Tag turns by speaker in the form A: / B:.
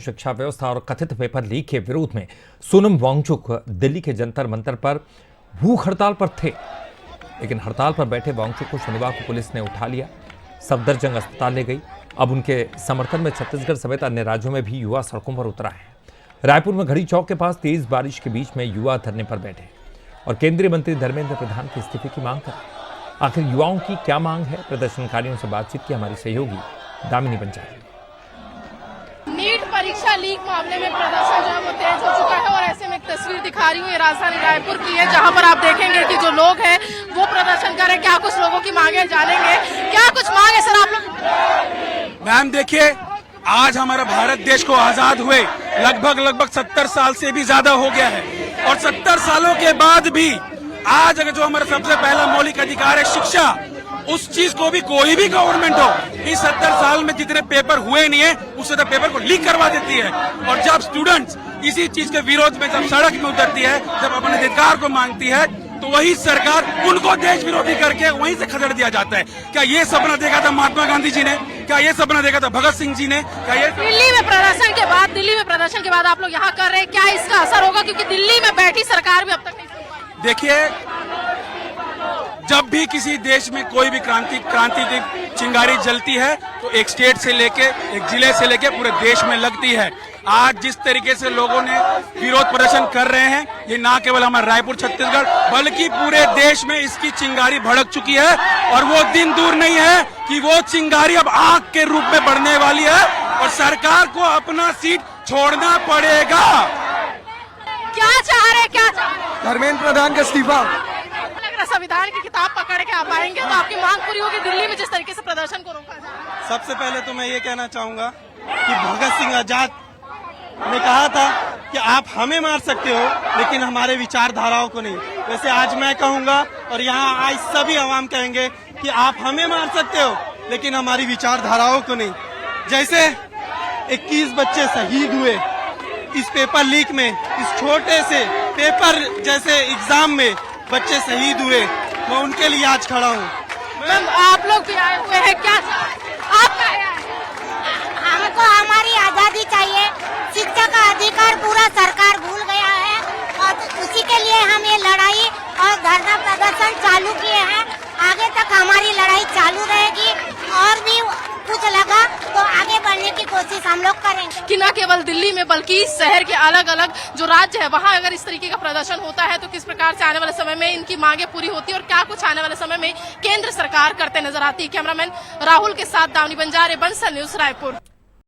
A: शिक्षा व्यवस्था और कथित पेपर लीक के विरोध में सोनम वांगचुक दिल्ली के जंतर मंतर पर भूख हड़ताल पर थे, लेकिन हड़ताल पर बैठे वांगचुक को शनिवार को पुलिस ने उठा लिया, सफदरजंग अस्पताल ले गई। अब उनके समर्थन में छत्तीसगढ़ समेत अन्य राज्यों में भी युवा सड़कों पर उतरा है। रायपुर में घड़ी चौक के पास तेज बारिश के बीच में युवा धरने पर बैठे और केंद्रीय मंत्री धर्मेंद्र प्रधान के इस्तीफे की मांग कर। आखिर युवाओं की क्या मांग है? प्रदर्शनकारियों से बातचीत की हमारी सहयोगी दामिनी बंजारी।
B: नीट परीक्षा लीक मामले में प्रदर्शन जो है वो तेज हो चुका है और ऐसे में एक तस्वीर दिखा रही हूँ, ये राजधानी रायपुर की है, जहाँ पर आप देखेंगे कि जो लोग हैं वो प्रदर्शन कर रहे हैं। क्या कुछ लोगों की मांगे जानेंगे, क्या कुछ मांग है सर आप लोग?
C: मैम देखिए, आज हमारा भारत देश को आजाद हुए लगभग 70 साल से भी ज्यादा हो गया है और 70 सालों के बाद भी आज अगर जो हमारा सबसे पहला मौलिक अधिकार है शिक्षा, उस चीज को भी कोई भी गवर्नमेंट हो इस 70 साल में जितने पेपर हुए नहीं है उससे तो पेपर को लीक करवा देती है। और जब स्टूडेंट्स इसी चीज के विरोध में जब सड़क में उतरती है, जब अपने अधिकार को मांगती है, तो वही सरकार उनको देश विरोधी करके वहीं से खदेड़ दिया जाता है। क्या ये सपना देखा था महात्मा गांधी जी ने? क्या ये सपना देखा था भगत सिंह जी ने? क्या ये
B: दिल्ली में प्रदर्शन के बाद आप लोग यहाँ कर रहे हैं, क्या इसका असर होगा? क्योंकि दिल्ली में बैठी सरकार भी अब तक नहीं सुन पाई।
C: देखिए, जब भी किसी देश में कोई भी क्रांति की चिंगारी जलती है तो एक स्टेट से लेके, एक जिले से लेके पूरे देश में लगती है। आज जिस तरीके से लोगों ने विरोध प्रदर्शन कर रहे हैं, ये ना केवल हमारा रायपुर छत्तीसगढ़ बल्कि पूरे देश में इसकी चिंगारी भड़क चुकी है और वो दिन दूर नहीं है कि वो चिंगारी अब आग के रूप में बढ़ने वाली है और सरकार को अपना सीट छोड़ना पड़ेगा।
B: क्या चाह रहे?
D: धर्मेंद्र प्रधान का इस्तीफा।
B: संविधान की किताब पकड़ के आप आएंगे तो आपकी मांग पूरी होगी दिल्ली में जिस तरीके से प्रदर्शन को रोका जाए।
D: सबसे पहले तो मैं ये कहना चाहूंगा कि भगत सिंह आजाद ने कहा था कि आप हमें मार सकते हो लेकिन हमारे विचारधाराओं को नहीं। वैसे आज मैं कहूंगा और यहाँ आज सभी आवाम कहेंगे कि आप हमें मार सकते हो लेकिन हमारी विचारधाराओं को नहीं। जैसे 21 बच्चे शहीद हुए इस पेपर लीक में, इस छोटे से पेपर जैसे एग्जाम में बच्चे शहीद हुए, मैं उनके लिए आज खड़ा हूँ।
B: मैम आप लोग भी आए हुए हैं, क्या आप आए हैं?
E: हमको हमारी आजादी चाहिए, शिक्षा का अधिकार पूरा सरकार भूल गया है और उसी के लिए हम ये लड़ाई और धरना प्रदर्शन चालू किए हैं। आगे तक हमारी लड़ाई चालू रहेगी और भी कुछ लगा तो आगे बढ़ने की कोशिश हम लोग करेंगे।
B: कि न केवल दिल्ली में बल्कि शहर के अलग अलग जो राज्य है वहाँ अगर इस तरीके का प्रदर्शन होता है तो किस प्रकार से आने वाले समय में इनकी मांगे पूरी होती है और क्या कुछ आने वाले समय में केंद्र सरकार करते नजर आती है। कैमरामैन राहुल के साथ दामिनी बंजारी, बंसल न्यूज, रायपुर।